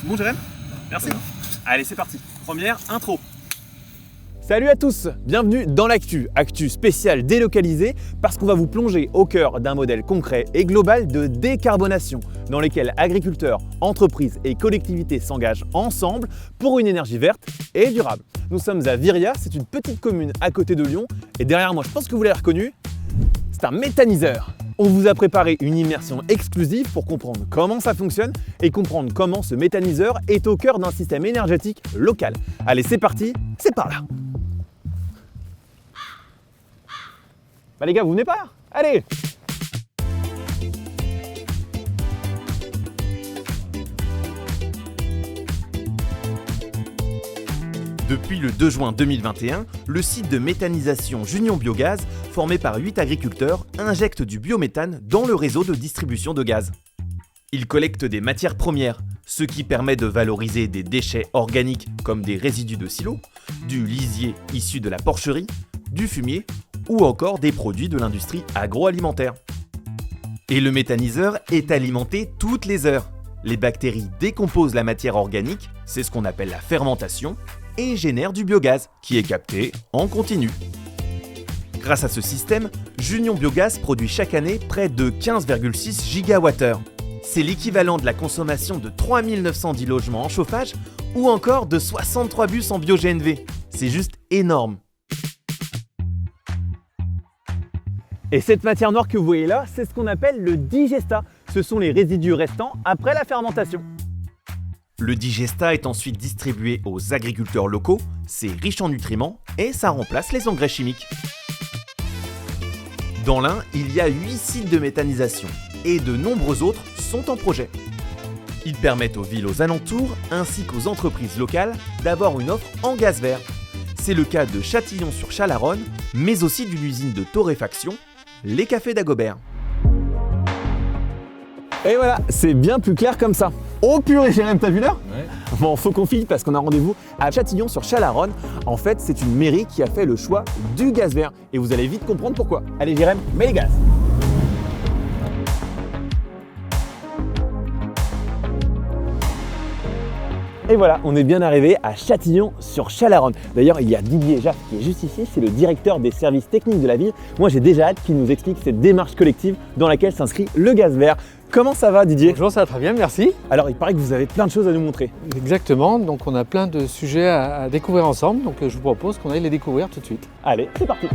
Bon Jérém, merci. Allez, c'est parti. Première intro. Salut à tous, bienvenue dans l'actu, actu spéciale délocalisée parce qu'on va vous plonger au cœur d'un modèle concret et global de décarbonation dans lequel agriculteurs, entreprises et collectivités s'engagent ensemble pour une énergie verte et durable. Nous sommes à Viriat, c'est une petite commune à côté de Lyon et derrière moi, je pense que vous l'avez reconnu, c'est un méthaniseur. On vous a préparé une immersion exclusive pour comprendre comment ça fonctionne et comprendre comment ce méthaniseur est au cœur d'un système énergétique local. Allez, c'est parti, c'est par là. Bah les gars, vous venez pas? Allez! Depuis le 2 juin 2021, le site de méthanisation Junion Biogaz, formé par 8 agriculteurs, injecte du biométhane dans le réseau de distribution de gaz. Il collecte des matières premières, ce qui permet de valoriser des déchets organiques comme des résidus de silo, du lisier issu de la porcherie, du fumier ou encore des produits de l'industrie agroalimentaire. Et le méthaniseur est alimenté toutes les heures. Les bactéries décomposent la matière organique, c'est ce qu'on appelle la fermentation, et génèrent du biogaz qui est capté en continu. Grâce à ce système, Junion Biogaz produit chaque année près de 15,6 gigawattheures. C'est l'équivalent de la consommation de 3910 logements en chauffage ou encore de 63 bus en bio-GNV. C'est juste énorme. Et cette matière noire que vous voyez là, c'est ce qu'on appelle le digestat. Ce sont les résidus restants après la fermentation. Le digestat est ensuite distribué aux agriculteurs locaux, c'est riche en nutriments et ça remplace les engrais chimiques. Dans l'Ain, il y a 8 sites de méthanisation et de nombreux autres sont en projet. Ils permettent aux villes aux alentours ainsi qu'aux entreprises locales d'avoir une offre en gaz vert. C'est le cas de Châtillon-sur-Chalaronne, mais aussi d'une usine de torréfaction, les cafés d'Agobert. Et voilà, c'est bien plus clair comme ça. Oh purée, Jérém, t'as vu l'heure? Ouais. Bon, faut qu'on file parce qu'on a rendez-vous à Châtillon-sur-Chalaronne. En fait, c'est une mairie qui a fait le choix du gaz vert. Et vous allez vite comprendre pourquoi. Allez Jérém, mets les gaz. Et voilà, on est bien arrivé à Châtillon-sur-Chalaronne. D'ailleurs, il y a Didier Jaff qui est juste ici, c'est le directeur des services techniques de la ville. Moi, j'ai déjà hâte qu'il nous explique cette démarche collective dans laquelle s'inscrit le gaz vert. Comment ça va Didier? Bonjour, ça va très bien, merci. Alors, il paraît que vous avez plein de choses à nous montrer. Exactement, donc on a plein de sujets à découvrir ensemble, donc je vous propose qu'on aille les découvrir tout de suite. Allez, c'est parti.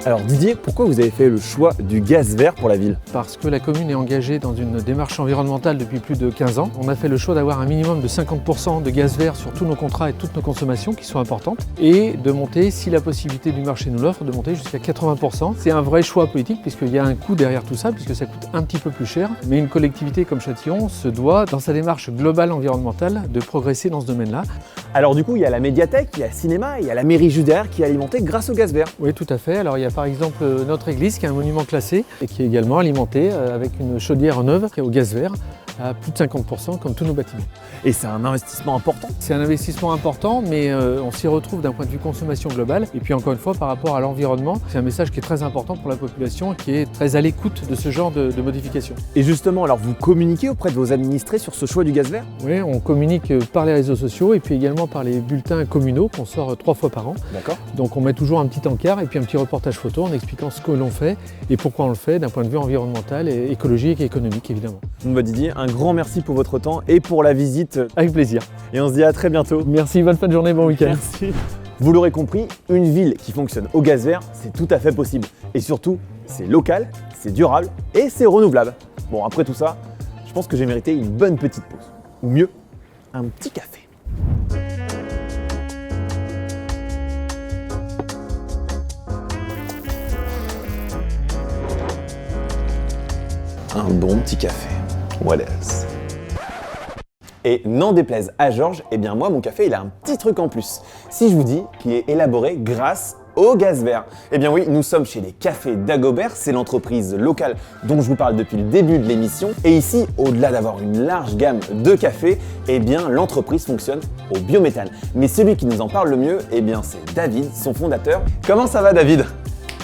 Alors Didier, pourquoi vous avez fait le choix du gaz vert pour la ville? Parce que la commune est engagée dans une démarche environnementale depuis plus de 15 ans. On a fait le choix d'avoir un minimum de 50% de gaz vert sur tous nos contrats et toutes nos consommations qui sont importantes et de monter, si la possibilité du marché nous l'offre, de monter jusqu'à 80%. C'est un vrai choix politique puisqu'il y a un coût derrière tout ça, puisque ça coûte un petit peu plus cher. Mais une collectivité comme Châtillon se doit, dans sa démarche globale environnementale, de progresser dans ce domaine-là. Alors du coup, il y a la médiathèque, il y a le cinéma, il y a la mairie juste derrière qui est alimentée grâce au gaz vert. Oui, tout à fait. Alors il y a par exemple notre église qui est un monument classé et qui est également alimentée avec une chaudière neuve qui est au gaz vert à plus de 50% comme tous nos bâtiments. Et c'est un investissement important. C'est un investissement important, mais on s'y retrouve d'un point de vue consommation globale. Et puis encore une fois, par rapport à l'environnement, c'est un message qui est très important pour la population et qui est très à l'écoute de ce genre de modifications. Et justement, alors vous communiquez auprès de vos administrés sur ce choix du gaz vert? Oui, on communique par les réseaux sociaux et puis également par les bulletins communaux qu'on sort 3 fois par an. D'accord. Donc on met toujours un petit encart et puis un petit reportage photo en expliquant ce que l'on fait et pourquoi on le fait d'un point de vue environnemental, et écologique et économique évidemment. Bon bah Didier, un grand merci pour votre temps et pour la visite. Avec plaisir. Et on se dit à très bientôt. Merci, bonne fin de journée, bon week-end. Merci. Vous l'aurez compris, une ville qui fonctionne au gaz vert, c'est tout à fait possible. Et surtout, c'est local, c'est durable et c'est renouvelable. Bon, après tout ça, je pense que j'ai mérité une bonne petite pause. Ou mieux, un petit café. Un bon petit café. What else? Et n'en déplaise à Georges, eh bien moi mon café il a un petit truc en plus. Si je vous dis qu'il est élaboré grâce au gaz vert. Eh bien oui, nous sommes chez les cafés d'Agobert, c'est l'entreprise locale dont je vous parle depuis le début de l'émission. Et ici, au-delà d'avoir une large gamme de cafés, eh bien l'entreprise fonctionne au biométhane. Mais celui qui nous en parle le mieux, eh bien c'est David, son fondateur. Comment ça va David ?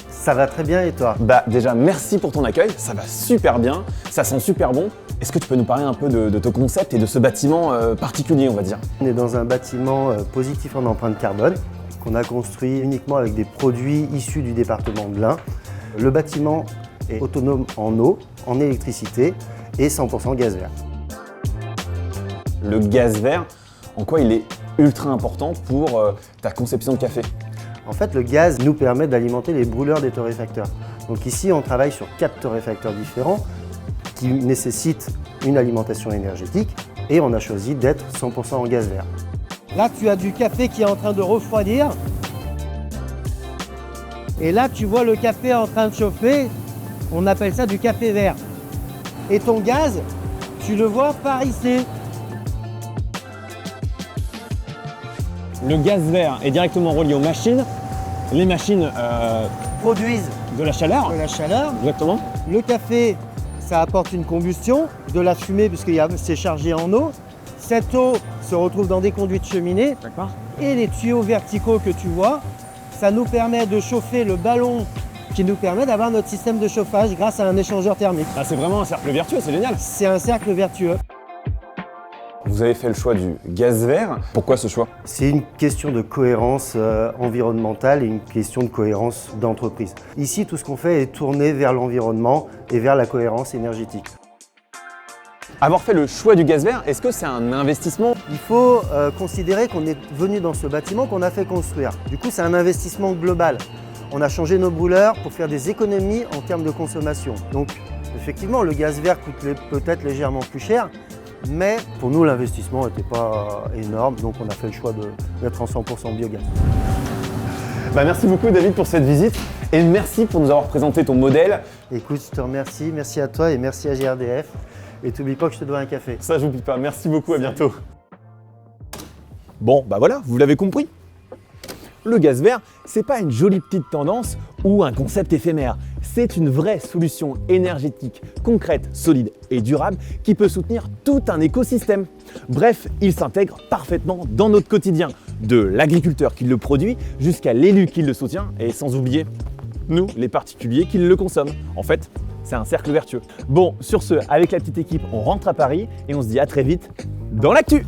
Ça va très bien et toi? Bah déjà merci pour ton accueil, ça va super bien, ça sent super bon. Est-ce que tu peux nous parler un peu de ton concept et de ce bâtiment particulier, on va dire? On est dans un bâtiment positif en empreinte carbone qu'on a construit uniquement avec des produits issus du département de l'Ain. Le bâtiment est autonome en eau, en électricité et 100% gaz vert. Le gaz vert, en quoi il est ultra important pour ta conception de café? En fait, le gaz nous permet d'alimenter les brûleurs des torréfacteurs. Donc ici, on travaille sur 4 torréfacteurs différents qui nécessitent une alimentation énergétique et on a choisi d'être 100% en gaz vert. Là, tu as du café qui est en train de refroidir. Et là, tu vois le café en train de chauffer. On appelle ça du café vert. Et ton gaz, tu le vois par ici. Le gaz vert est directement relié aux machines. Les machines Produisent de la chaleur. de la chaleur. Exactement. Le café, ça apporte une combustion, de la fumée puisque c'est chargé en eau. Cette eau se retrouve dans des conduites cheminées. D'accord. Et les tuyaux verticaux que tu vois, ça nous permet de chauffer le ballon qui nous permet d'avoir notre système de chauffage grâce à un échangeur thermique. Ah, c'est vraiment un cercle vertueux, c'est génial. C'est un cercle vertueux. Vous avez fait le choix du gaz vert. Pourquoi ce choix? C'est une question de cohérence environnementale et une question de cohérence d'entreprise. Ici, tout ce qu'on fait est tourné vers l'environnement et vers la cohérence énergétique. Avoir fait le choix du gaz vert, est-ce que c'est un investissement? Il faut considérer qu'on est venu dans ce bâtiment qu'on a fait construire. Du coup, c'est un investissement global. On a changé nos brûleurs pour faire des économies en termes de consommation. Donc, effectivement, le gaz vert coûte peut-être légèrement plus cher, mais pour nous, l'investissement n'était pas énorme, donc on a fait le choix d'être en 100% biogaz. Merci beaucoup David pour cette visite et merci pour nous avoir présenté ton modèle. Écoute, je te remercie, merci à toi et merci à GRDF. Et t'oublie pas que je te dois un café. Ça, j'oublie pas. Merci beaucoup, à bientôt. Bon, voilà, vous l'avez compris. Le gaz vert, c'est pas une jolie petite tendance ou un concept éphémère. C'est une vraie solution énergétique, concrète, solide et durable qui peut soutenir tout un écosystème. Bref, il s'intègre parfaitement dans notre quotidien, de l'agriculteur qui le produit jusqu'à l'élu qui le soutient et sans oublier nous, les particuliers qui le consomment. En fait, c'est un cercle vertueux. Bon, sur ce, avec la petite équipe, on rentre à Paris et on se dit à très vite dans l'actu.